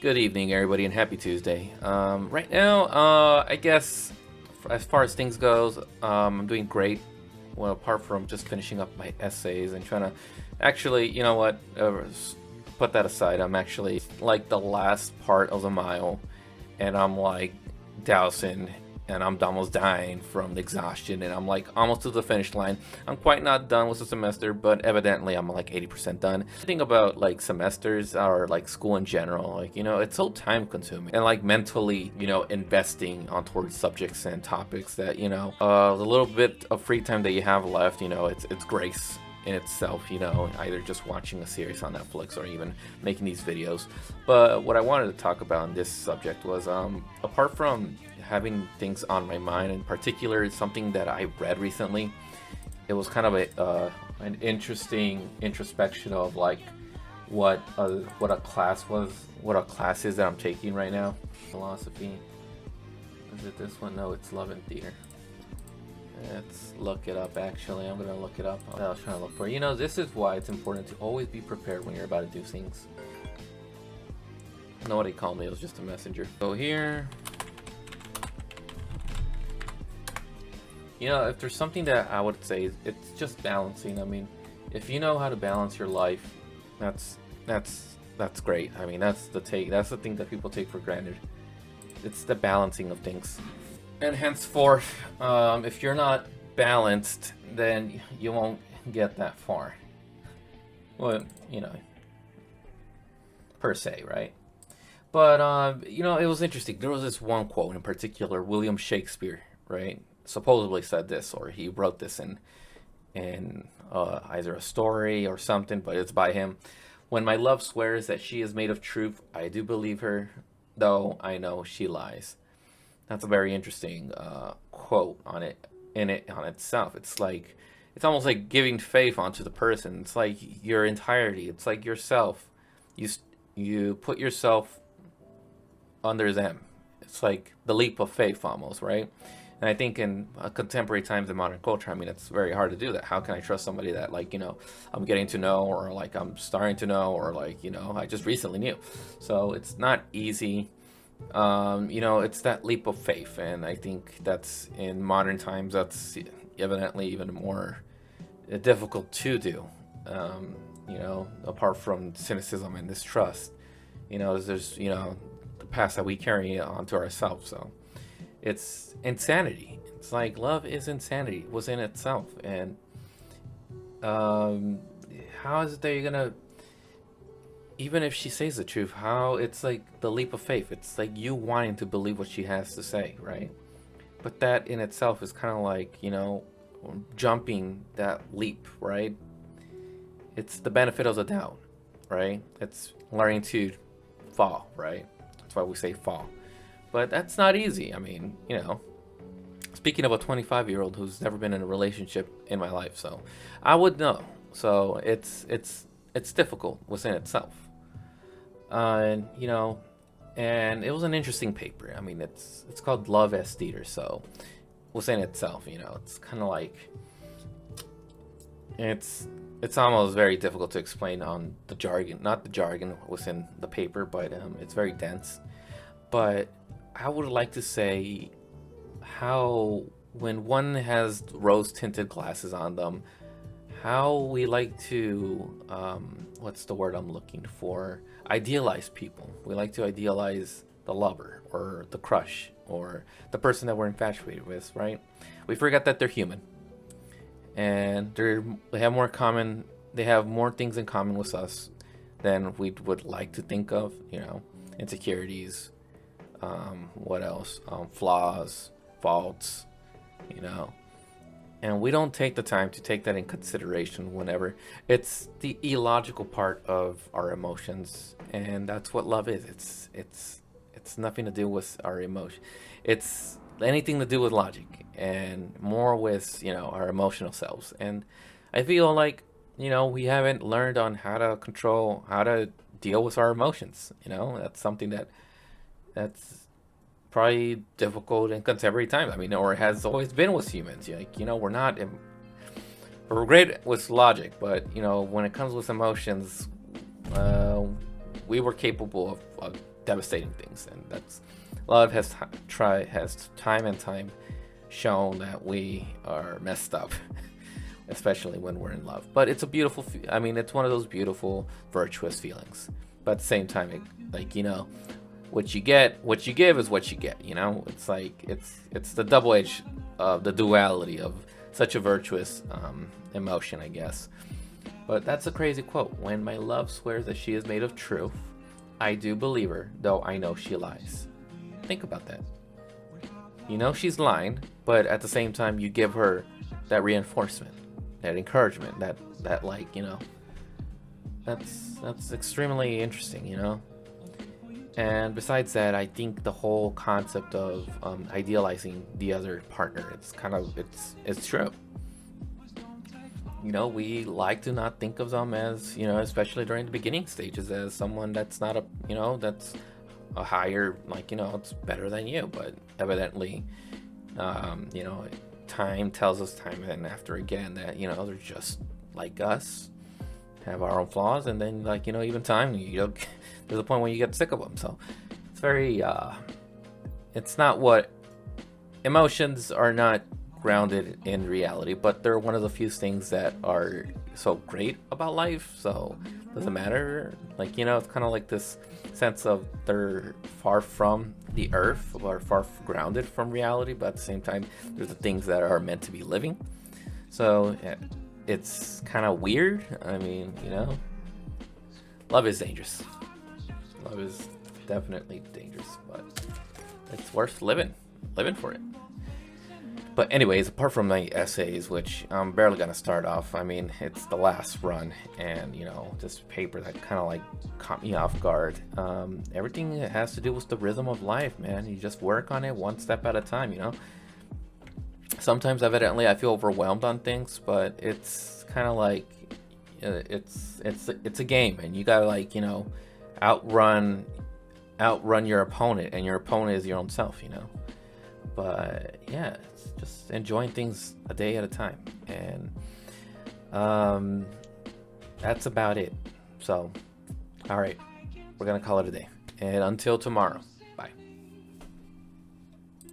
Good evening, everybody, and happy Tuesday. Right now, I guess as far as things goes, I'm doing great. Well, apart from just finishing up my essays and trying to actually, you know what, put that aside. I'm actually like the last part of the mile, and I'm like dousing, and I'm almost dying from the exhaustion, and I'm like almost to the finish line. I'm quite not done with the semester, but evidently I'm like 80% done. The thing about like semesters or like school in general, like, it's so time consuming and like mentally, investing on towards subjects and topics that, the little bit of free time that you have left, it's grace in itself, either just watching a series on Netflix or even making these videos. But what I wanted to talk about in this subject was, apart from having things on my mind, in particular, something that I read recently. It was kind of an interesting introspection of like what a class is that I'm taking right now. Philosophy. Is it this one? No, it's Love and Theater. Let's look it up. Actually, I'm gonna look it up. I was trying to look for. This is why it's important to always be prepared when you're about to do things. Nobody called me. It was just a messenger. Go here. If there's something that I would say, it's just balancing. I mean, if you know how to balance your life, that's great. I mean, that's the thing that people take for granted. It's the balancing of things. And henceforth, if you're not balanced, then you won't get that far. Well, per se, right? But it was interesting. There was this one quote in particular, William Shakespeare, right? Supposedly said this, or he wrote this in either a story or something, but it's by him. When my love swears that she is made of truth, I do believe her, though I know she lies. That's a very interesting quote on itself. It's almost like giving faith onto the person. It's like your entirety. It's like yourself. You put yourself under them. It's like the leap of faith almost, right? And I think in contemporary times in modern culture, I mean, it's very hard to do that. How can I trust somebody that, like, I'm getting to know, or like I'm starting to know, or like, I just recently knew. So it's not easy. It's that leap of faith. And I think that's in modern times, that's evidently even more difficult to do. Apart from cynicism and distrust, there's, the past that we carry onto ourselves. So it's insanity. It's like love is insanity within itself. And how is it that you're gonna, even if she says the truth, how it's like the leap of faith? It's like you wanting to believe what she has to say, right? But that in itself is kind of like, jumping that leap, right? It's the benefit of the doubt, right? It's learning to fall, right? That's why we say fall. But that's not easy. I mean, speaking of a 25-year-old who's never been in a relationship in my life, so I would know. So it's difficult within itself. And and it was an interesting paper. I mean, it's called Love as Theater. So within itself, it's kind of like it's almost very difficult to explain on the jargon, not the jargon within the paper, but it's very dense. But I would like to say how when one has rose tinted glasses on them, how we like to, what's the word I'm looking for? Idealize people. We like to idealize the lover or the crush or the person that we're infatuated with, right? We forget that they're human, and they have more things in common with us than we would like to think of. Insecurities, what else? Flaws, faults, and we don't take the time to take that in consideration whenever it's the illogical part of our emotions. And that's what love is. It's nothing to do with our emotion. It's anything to do with logic and more with, our emotional selves. And I feel like, we haven't learned on how to deal with our emotions. That's something that's probably difficult in contemporary times. I mean, or it has always been with humans. We're great with logic, but when it comes with emotions, we were capable of devastating things, and that's love has time and time shown that we are messed up, especially when we're in love. But it's a beautiful, I mean, it's one of those beautiful, virtuous feelings. But at the same time, like, you know, what you give is what you get. You know, it's like it's the double edge of the duality of such a virtuous emotion, I guess. But that's a crazy quote. When my love swears that she is made of truth, I do believe her, though I know she lies. Think about that. You know she's lying, but at the same time you give her that reinforcement, that encouragement, that like, you know, that's extremely interesting, you know. And besides that, I think the whole concept of idealizing the other partner, it's true. You know, we like to not think of them as, you know, especially during the beginning stages, as someone that's not a, you know, that's a higher, like, you know, it's better than you. But evidently, you know, time tells us time and after again that, you know, they're just like us, have our own flaws, and then, like, you know, even time, you know, there's a point when you get sick of them. So it's very, it's not what, emotions are not grounded in reality, but they're one of the few things that are so great about life. So doesn't matter, like, you know, it's kind of like this sense of they're far from the earth or far grounded from reality, but at the same time there's the things that are meant to be living. So it's kind of weird. I mean, you know, love is dangerous. Love is definitely dangerous, but it's worth living for it. But anyways, apart from my essays, which I'm barely gonna start off, I mean, it's the last run, and, you know, this paper that kind of like caught me off guard. Everything that has to do with the rhythm of life, man. You just work on it one step at a time, you know. Sometimes, evidently, I feel overwhelmed on things, but it's kind of like it's a game, and you gotta, like, you know, outrun your opponent, and your opponent is your own self, you know. But yeah, it's just enjoying things a day at a time, and that's about it. So, all right, we're gonna call it a day, and until tomorrow.